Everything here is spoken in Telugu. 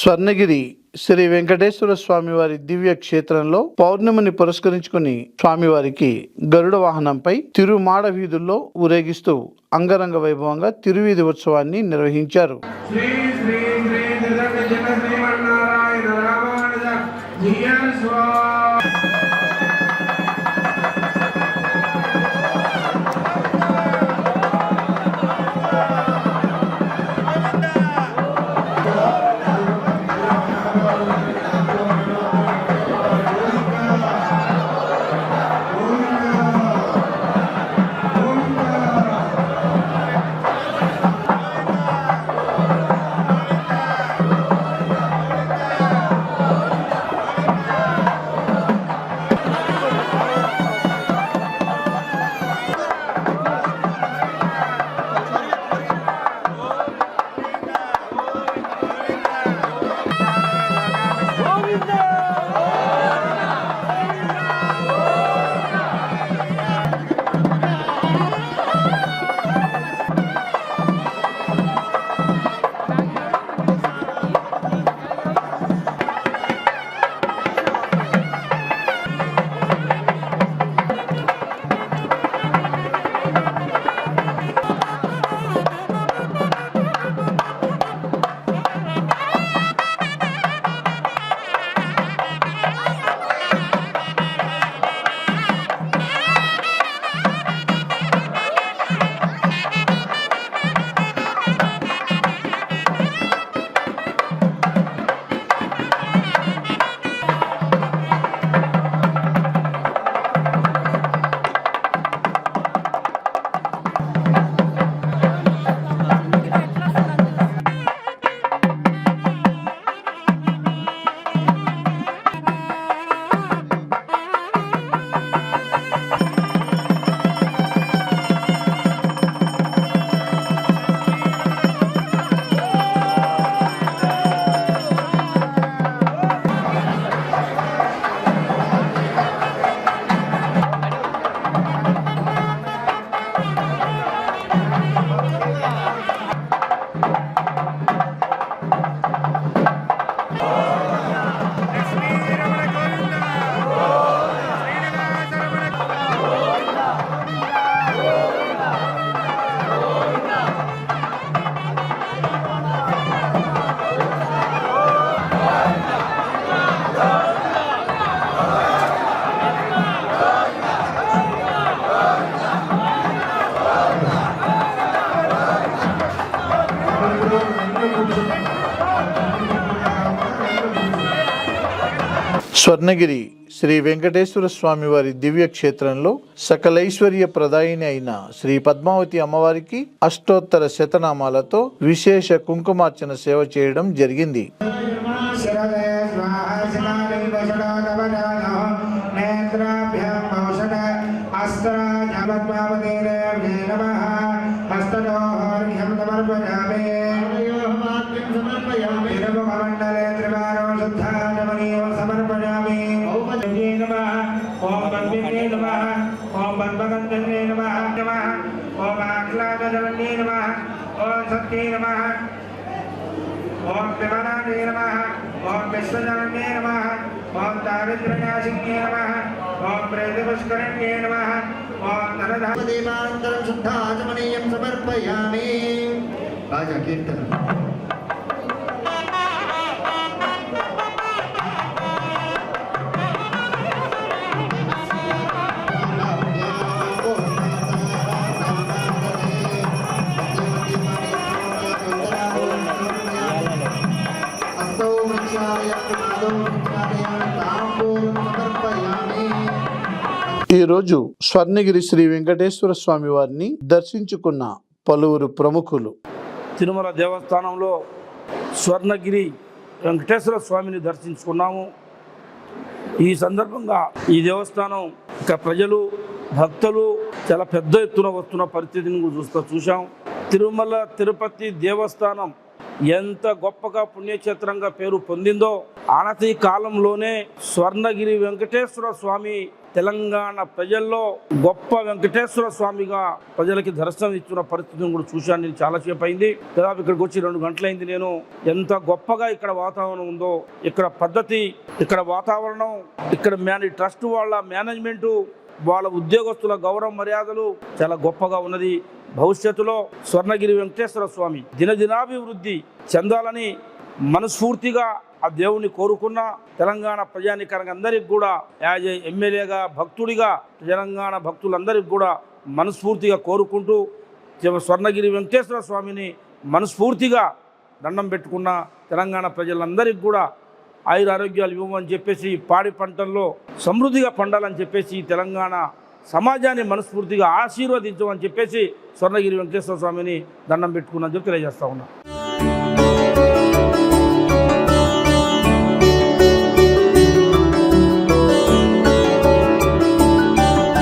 స్వర్ణగిరి శ్రీ వెంకటేశ్వర స్వామివారి దివ్య క్షేత్రంలో పౌర్ణమిని పురస్కరించుకుని స్వామివారికి గరుడ వాహనంపై తిరుమాడ వీధుల్లో ఊరేగిస్తూ అంగరంగ వైభవంగా తిరువీధి ఉత్సవాన్ని నిర్వహించారు. స్వర్ణగిరి శ్రీ వెంకటేశ్వర స్వామివారి దివ్య క్షేత్రంలో సకలైశ్వర్య ప్రదాయిని అయిన శ్రీ పద్మావతి అమ్మవారికి అష్టోత్తర శతనామాలతో విశేష కుంకుమార్చన సేవ చేయడం జరిగింది. ओम बंधकंदने नमः नमः ओम आह्लादजनने नमः ओम सत्ये नमः ओम विमलाने नमः ओम विश्वजनने नमः ओम दारिद्र्यनाशिन्ये नमः ओम प्रेतपुष्करण्ये नमः ओम धनधामदेवानन्तरं शुद्धाचमनीयं समर्पयामि। राजा कीर्तन ఈరోజు స్వర్ణగిరి శ్రీ వెంకటేశ్వర స్వామి వారిని దర్శించుకున్న పలువురు ప్రముఖులు. తిరుమల దేవస్థానంలో స్వర్ణగిరి వెంకటేశ్వర స్వామిని దర్శించుకున్నాము. ఈ సందర్భంగా ఈ దేవస్థానం ప్రజలు భక్తులు చాలా పెద్ద ఎత్తున వస్తున్న పరిస్థితిని చూసాం. తిరుమల తిరుపతి దేవస్థానం ఎంత గొప్పగా పుణ్యక్షేత్రంగా పేరు పొందిందో అనతి కాలంలోనే స్వర్ణగిరి వెంకటేశ్వర స్వామి తెలంగాణ ప్రజల్లో గొప్ప వెంకటేశ్వర స్వామిగా ప్రజలకి దర్శనం ఇచ్చిన పరిస్థితిని కూడా చూశాను. నేను చాలాసేపు అయింది, దాదాపు ఇక్కడికి వచ్చి 2 గంటలైంది. నేను ఎంత గొప్పగా ఇక్కడ వాతావరణం ఉందో, ఇక్కడ పద్ధతి, ఇక్కడ వాతావరణం, ఇక్కడ ట్రస్ట్ వాళ్ళ మేనేజ్మెంటు, వాళ్ళ ఉద్యోగస్తుల గౌరవ మర్యాదలు చాలా గొప్పగా ఉన్నది. భవిష్యత్తులో స్వర్ణగిరి వెంకటేశ్వర స్వామి దినదినాభివృద్ధి చెందాలని మనస్ఫూర్తిగా ఆ దేవుని కోరుకున్న తెలంగాణ ప్రజానికానికి అందరికి కూడా యాజ్ ఎమ్మెల్యేగా భక్తుడిగా తెలంగాణ భక్తులందరికీ కూడా మనస్ఫూర్తిగా కోరుకుంటూ స్వర్ణగిరి వెంకటేశ్వర స్వామిని మనస్ఫూర్తిగా దండం పెట్టుకున్న తెలంగాణ ప్రజలందరికీ కూడా ఆయుర ఆరోగ్యాలు ఇవ్వమని చెప్పేసి, పాడి పంటల్లో సమృద్ధిగా పండాలని చెప్పేసి, తెలంగాణ సమాజాన్ని మనస్ఫూర్తిగా ఆశీర్వదించమని చెప్పేసి స్వర్ణగిరి వెంకటేశ్వర స్వామిని దండం పెట్టుకున్నాను చెప్పి తెలియజేస్తా ఉన్నా.